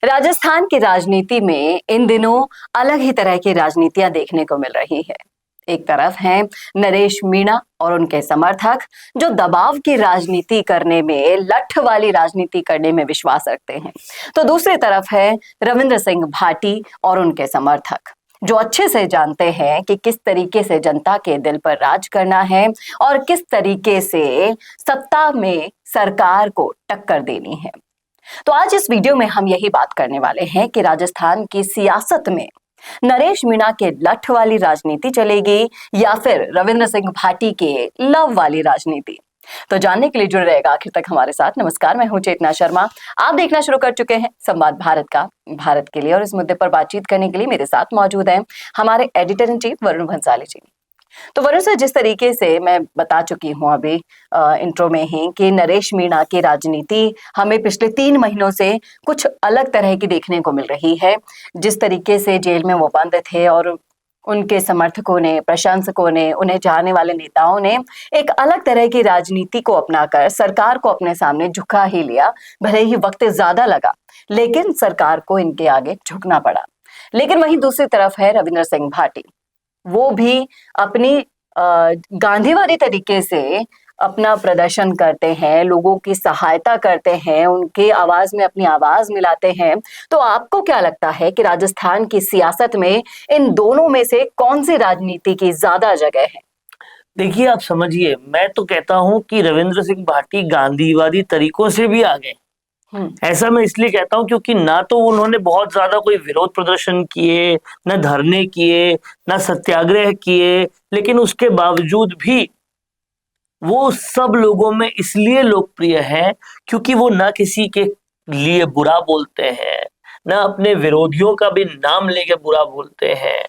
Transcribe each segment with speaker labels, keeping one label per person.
Speaker 1: राजस्थान की राजनीति में इन दिनों अलग ही तरह की राजनीतियां देखने को मिल रही है। एक तरफ हैं नरेश मीणा और उनके समर्थक जो दबाव की राजनीति करने में, लठ वाली राजनीति करने में विश्वास रखते हैं, तो दूसरी तरफ है रविंद्र सिंह भाटी और उनके समर्थक जो अच्छे से जानते हैं कि किस तरीके से जनता के दिल पर राज करना है और किस तरीके से सत्ता में सरकार को टक्कर देनी है। तो आज इस वीडियो में हम यही बात करने वाले हैं कि राजस्थान की सियासत में नरेश मीणा के लठ वाली राजनीति चलेगी या फिर रविंद्र सिंह भाटी के लव वाली राजनीति। तो जानने के लिए जुड़े रहेगा आखिर तक हमारे साथ। नमस्कार, मैं हूं चेतना शर्मा। आप देखना शुरू कर चुके हैं संवाद भारत का भारत के लिए, और इस मुद्दे पर बातचीत करने के लिए मेरे साथ मौजूद हैं हमारे editor in chief Varun Bhansali ji. तो वरुण सर, जिस तरीके से मैं बता चुकी हूँ अभी इंट्रो में ही कि नरेश मीणा की राजनीति हमें पिछले 3 महीनों से कुछ अलग तरह की देखने को मिल रही है। जिस तरीके से जेल में वो बंद थे और उनके समर्थकों ने, प्रशंसकों ने, उन्हें चाहने वाले नेताओं ने एक अलग तरह की राजनीति को अपनाकर सरकार को अपने सामने झुका ही लिया। भले ही वक्त ज्यादा लगा, लेकिन सरकार को इनके आगे झुकना पड़ा। लेकिन वहीं दूसरी तरफ है रविंद्र सिंह भाटी। वो भी अपनी गांधीवादी तरीके से अपना प्रदर्शन करते हैं, लोगों की सहायता करते हैं, उनके आवाज में अपनी आवाज मिलाते हैं। तो आपको क्या लगता है कि राजस्थान की सियासत में इन दोनों में से कौन सी राजनीति की ज्यादा जगह है?
Speaker 2: देखिए, आप समझिए, मैं तो कहता हूं कि रविंद्र सिंह भाटी गांधीवादी तरीकों से भी आगे। ऐसा मैं इसलिए कहता हूं क्योंकि ना तो उन्होंने बहुत ज्यादा कोई विरोध प्रदर्शन किए, न धरने किए, न सत्याग्रह किए, लेकिन उसके बावजूद भी वो सब लोगों में इसलिए लोकप्रिय है क्योंकि वो ना किसी के लिए बुरा बोलते हैं, ना अपने विरोधियों का भी नाम लेके बुरा बोलते हैं।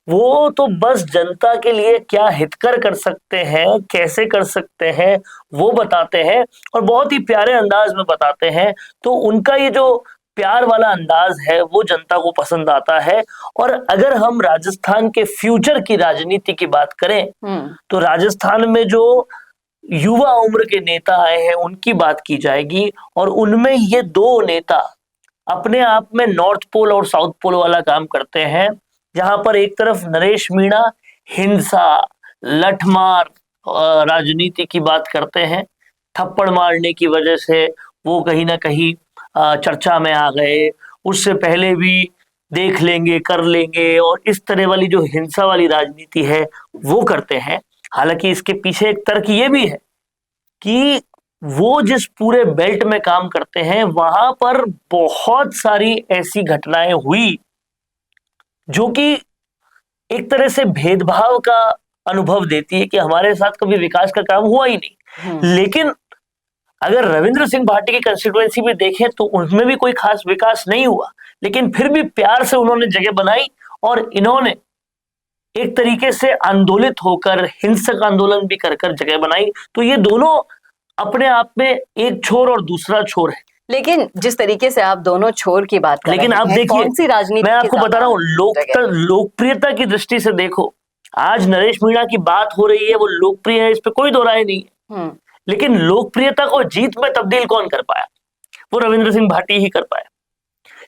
Speaker 2: वो तो बस जनता के लिए क्या हितकर कर सकते हैं, कैसे कर सकते हैं, वो बताते हैं और बहुत ही प्यारे अंदाज में बताते हैं। तो उनका ये जो प्यार वाला अंदाज है वो जनता को पसंद आता है। और अगर हम राजस्थान के फ्यूचर की राजनीति की बात करें तो राजस्थान में जो युवा उम्र के नेता आए हैं उनकी बात की जाएगी, और उनमें ये 2 नेता अपने आप में नॉर्थ पोल और साउथ पोल वाला काम करते हैं। जहां पर एक तरफ नरेश मीणा हिंसा, लठमार राजनीति की बात करते हैं, थप्पड़ मारने की वजह से वो कहीं ना कहीं चर्चा में आ गए। उससे पहले भी देख लेंगे, कर लेंगे, और इस तरह वाली जो हिंसा वाली राजनीति है वो करते हैं। हालांकि इसके पीछे एक तर्क ये भी है कि वो जिस पूरे बेल्ट में काम करते हैं वहां पर बहुत सारी ऐसी घटनाएं हुई जो कि एक तरह से भेदभाव का अनुभव देती है कि हमारे साथ कभी विकास का काम हुआ ही नहीं। लेकिन अगर रविंद्र सिंह भाटी की कंस्टिट्यूएंसी भी देखें तो उनमें भी कोई खास विकास नहीं हुआ, लेकिन फिर भी प्यार से उन्होंने जगह बनाई और इन्होंने एक तरीके से आंदोलित होकर हिंसक आंदोलन भी कर कर जगह बनाई। तो ये दोनों अपने आप में एक छोर और दूसरा छोर है।
Speaker 1: लेकिन जिस तरीके से आप दोनों छोर की बात कर
Speaker 2: लेकिन
Speaker 1: रहे
Speaker 2: आप
Speaker 1: हैं,
Speaker 2: देखिए,
Speaker 1: कौन सी राजनीति
Speaker 2: मैं आपको बता रहा हूँ, लोकप्रियता की दृष्टि से देखो, आज नरेश मीणा की बात हो रही है, वो लोकप्रिय है, इस पे कोई दो राय नहीं है। लेकिन लोकप्रियता को जीत में तब्दील कौन कर पाया? वो रविंद्र सिंह भाटी ही कर पाया।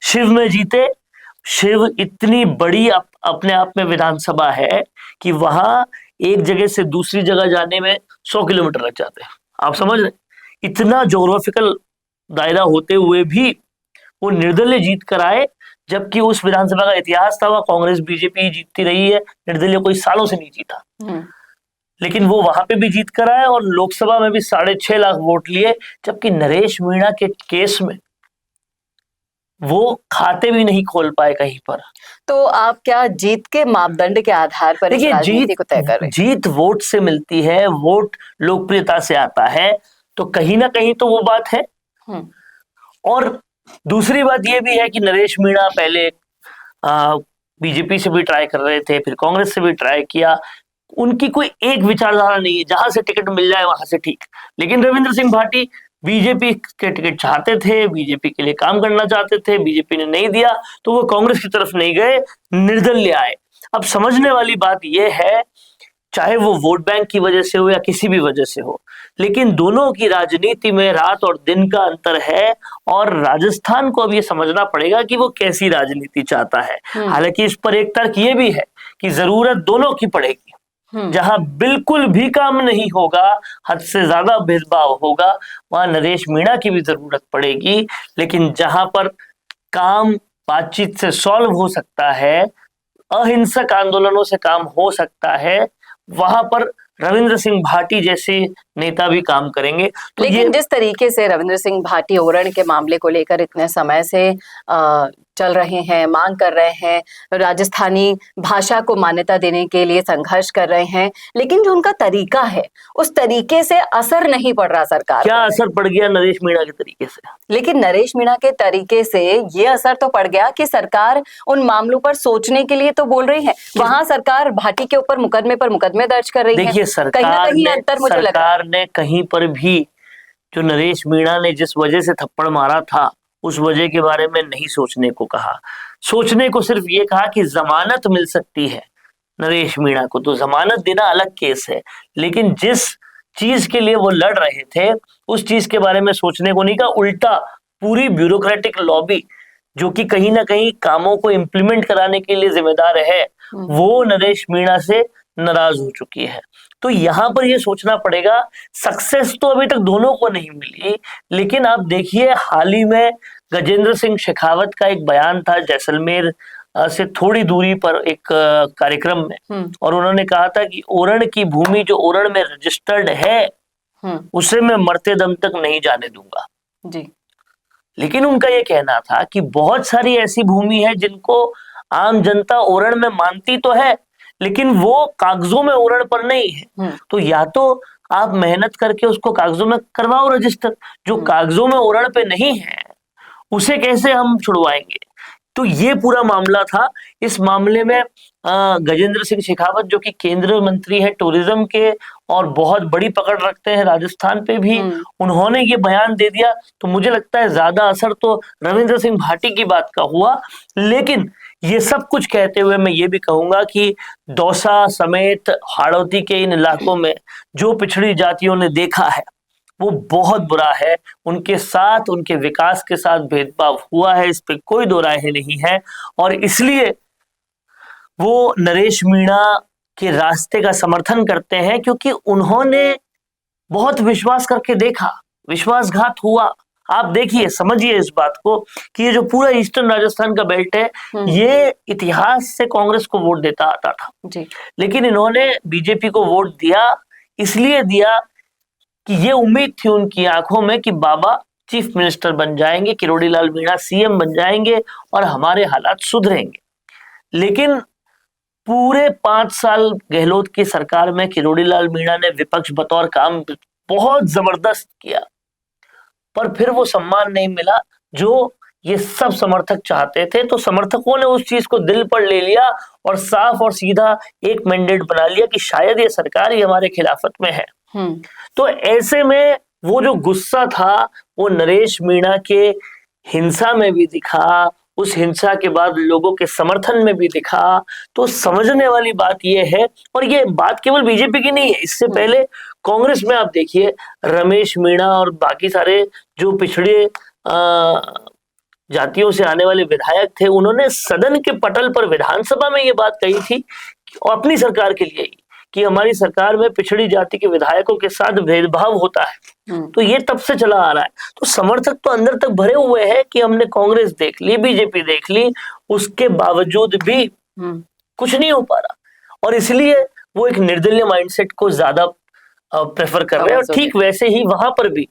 Speaker 2: शिव में जीते। शिव इतनी बड़ी अपने आप में विधानसभा है कि वहां एक जगह से दूसरी जगह जाने में 100 किलोमीटर लग जाते हैं। आप समझ रहे, इतना जोग्राफिकल दायरा होते हुए भी वो निर्दलीय जीत कर आए, जबकि उस विधानसभा का इतिहास था, वह कांग्रेस बीजेपी जीतती रही है, निर्दलीय कोई सालों से नहीं जीता। लेकिन वो वहां पे भी जीत कर आए और लोकसभा में भी 6.5 लाख वोट लिए, जबकि नरेश मीणा के केस में वो खाते भी नहीं खोल पाए कहीं पर।
Speaker 1: तो आप क्या जीत के मापदंड के आधार पर इस राजनीति को तय कर रहे हैं?
Speaker 2: जीत वोट से मिलती है, वोट लोकप्रियता से आता है, तो कहीं ना कहीं तो वो बात है। और दूसरी बात ये भी है कि नरेश मीणा पहले बीजेपी से भी ट्राई कर रहे थे, फिर कांग्रेस से भी ट्राई किया। उनकी कोई एक विचारधारा नहीं है, जहां से टिकट मिल जाए वहां से ठीक। लेकिन रविंद्र सिंह भाटी बीजेपी के टिकट चाहते थे, बीजेपी के लिए काम करना चाहते थे, बीजेपी ने नहीं दिया तो वो कांग्रेस की तरफ नहीं गए, निर्दलीय आए। अब समझने वाली बात यह है, चाहे वो वोट बैंक की वजह से हो या किसी भी वजह से हो, लेकिन दोनों की राजनीति में रात और दिन का अंतर है, और राजस्थान को अब ये समझना पड़ेगा कि वो कैसी राजनीति चाहता है। हालांकि इस पर एक तर्क ये भी है कि जरूरत दोनों की पड़ेगी। जहां बिल्कुल भी काम नहीं होगा, हद से ज्यादा भेदभाव होगा, वहां नरेश मीणा की भी जरूरत पड़ेगी। लेकिन जहां पर काम बातचीत से सॉल्व हो सकता है, अहिंसक आंदोलनों से काम हो सकता है, वहां पर रविंद्र सिंह भाटी जैसे नेता भी काम करेंगे। तो
Speaker 1: लेकिन जिस तरीके से रविंद्र सिंह भाटी ओरण के मामले को लेकर इतने समय से चल रहे हैं, मांग कर रहे हैं, राजस्थानी भाषा को मान्यता देने के लिए संघर्ष कर रहे हैं, लेकिन जो उनका तरीका है उस तरीके से असर नहीं पड़ रहा सरकार।
Speaker 2: क्या असर पड़ गया नरेश मीणा के तरीके से?
Speaker 1: लेकिन नरेश मीणा के तरीके से ये असर तो पड़ गया कि सरकार उन मामलों पर सोचने के लिए तो बोल रही है, वहां सरकार भाटी के ऊपर मुकदमे पर मुकदमे दर्ज कर रही है।
Speaker 2: देखिए, सरकार ने कहीं पर भी जो नरेश मीणा ने जिस वजह से थप्पड़ मारा था उस वजह के बारे में नहीं सोचने को कहा। सोचने को सिर्फ ये कहा कि जमानत मिल सकती है नरेश मीणा को, तो जमानत देना अलग केस है, लेकिन जिस चीज के लिए वो लड़ रहे थे उस चीज के बारे में सोचने को नहीं कहा। उल्टा पूरी ब्यूरोक्रेटिक लॉबी जो कि कहीं ना कहीं कामों को इम्प्लीमेंट कराने के लिए जिम्मेदार है, वो नरेश मीणा से नाराज हो चुकी है। तो यहाँ पर ये सोचना पड़ेगा, सक्सेस तो अभी तक दोनों को नहीं मिली, लेकिन आप देखिए हाल ही में गजेंद्र सिंह शेखावत का एक बयान था जैसलमेर से थोड़ी दूरी पर एक कार्यक्रम में, और उन्होंने कहा था कि ओरण की भूमि जो ओरण में रजिस्टर्ड है उसे मैं मरते दम तक नहीं जाने दूंगा जी। लेकिन उनका ये कहना था कि बहुत सारी ऐसी भूमि है जिनको आम जनता ओरण में मानती तो है, लेकिन वो कागजों में ओरण पर नहीं है। तो या तो आप मेहनत करके उसको कागजों में करवाओ रजिस्टर, जो कागजों में ओरण पे नहीं है उसे कैसे हम छुड़वाएंगे। तो ये पूरा मामला था। इस मामले में गजेंद्र सिंह शेखावत जो कि केंद्रीय मंत्री है टूरिज्म के और बहुत बड़ी पकड़ रखते हैं राजस्थान पे भी, उन्होंने ये बयान दे दिया। तो मुझे लगता है ज्यादा असर तो रविंद्र सिंह भाटी की बात का हुआ। लेकिन ये सब कुछ कहते हुए मैं ये भी कहूंगा कि दौसा समेत हाड़ौती के इन इलाकों में जो पिछड़ी जातियों ने देखा है वो बहुत बुरा है। उनके साथ, उनके विकास के साथ भेदभाव हुआ है, इस पे कोई दो राय नहीं है, और इसलिए वो नरेश मीणा के रास्ते का समर्थन करते हैं, क्योंकि उन्होंने बहुत विश्वास करके देखा, विश्वासघात हुआ। आप देखिए, समझिए इस बात को कि ये जो पूरा ईस्टर्न राजस्थान का बेल्ट है ये इतिहास से कांग्रेस को वोट देता आता था जी। लेकिन इन्होंने बीजेपी को वोट दिया, इसलिए दिया कि ये उम्मीद थी उनकी आंखों में कि बाबा चीफ मिनिस्टर बन जाएंगे, किरोड़ी लाल मीणा सीएम बन जाएंगे और हमारे हालात सुधरेंगे। लेकिन पूरे 5 साल गहलोत की सरकार में किरोड़ी लाल मीणा ने विपक्ष बतौर काम बहुत जबरदस्त किया, पर फिर वो सम्मान नहीं मिला जो ये सब समर्थक चाहते थे। तो समर्थकों ने उस चीज को दिल पर ले लिया और साफ और सीधा एक मैंडेट बना लिया कि शायद ये सरकार ही हमारे खिलाफत में है। तो ऐसे में वो जो गुस्सा था वो नरेश मीणा के हिंसा में भी दिखा, उस हिंसा के बाद लोगों के समर्थन में भी दिखा। तो समझने वाली बात यह है, और ये बात केवल बीजेपी की नहीं है, इससे पहले कांग्रेस में आप देखिए रमेश मीणा और बाकी सारे जो पिछड़े जातियों से आने वाले विधायक थे, उन्होंने सदन के पटल पर विधानसभा में ये बात कही थी और अपनी सरकार के लिए कि हमारी सरकार में पिछड़ी जाति के विधायकों के साथ भेदभाव होता है। तो ये तब से चला आ रहा है। तो समर्थक तो अंदर तक भरे हुए हैं कि हमने कांग्रेस देख ली, बीजेपी देख ली, उसके बावजूद भी कुछ नहीं हो पा रहा, और इसलिए वो एक निर्दलीय माइंडसेट को ज्यादा प्रेफर कर रहे हैं। और ठीक वैसे ही वहां पर भी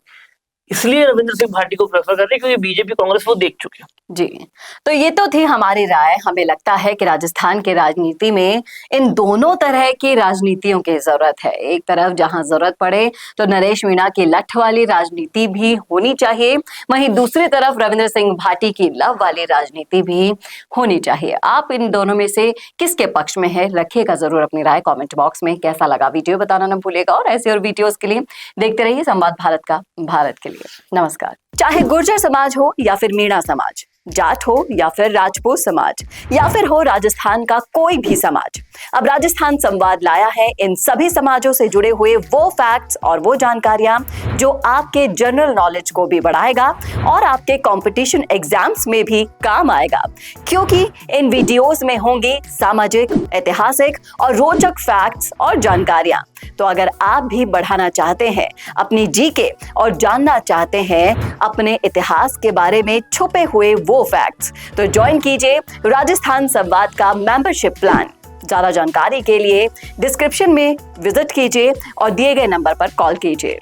Speaker 2: इसलिए रविंद्र सिंह भाटी को प्रेफर करते हैं क्योंकि बीजेपी कांग्रेस वो देख चुके हैं
Speaker 1: जी। तो ये तो थी हमारी राय। हमें लगता है कि राजस्थान के राजनीति में इन दोनों तरह की राजनीतियों की जरूरत है। एक तरफ जहां जरूरत पड़े तो नरेश मीणा की लठ वाली राजनीति भी होनी चाहिए, वहीं दूसरी तरफ रविंद्र सिंह भाटी की लव वाली राजनीति भी होनी चाहिए। आप इन दोनों में से किसके पक्ष में है, रखिएगा जरूर अपनी राय कॉमेंट बॉक्स में। कैसा लगा वीडियो बताना न भूलिएगा, और ऐसे और वीडियोज के लिए देखते रहिए संवाद भारत का, भारत के लिए। नमस्कार। चाहे गुर्जर समाज हो या फिर मीणा समाज, जाट हो या फिर राजपूत समाज या फिर हो राजस्थान का कोई भी समाज। अब राजस्थान संवाद लाया है इन सभी समाजों से जुड़े हुए वो फैक्ट्स और वो जानकारियां जो आपके जनरल नॉलेज को भी बढ़ाएगा और आपके कंपटीशन एग्जाम्स में भी काम आएगा, क्योंकि इन वीडियोस में होंगी सामाजिक, ऐतिहासिक और रोचक फैक्ट्स और जानकारियां। तो अगर आप भी बढ़ाना चाहते हैं अपनी जीके और जानना चाहते हैं अपने इतिहास के बारे में छुपे हुए वो फैक्ट्स, तो ज्वाइन कीजिए राजस्थान संवाद का मेंबरशिप प्लान। ज्यादा जानकारी के लिए डिस्क्रिप्शन में विजिट कीजिए और दिए गए नंबर पर कॉल कीजिए।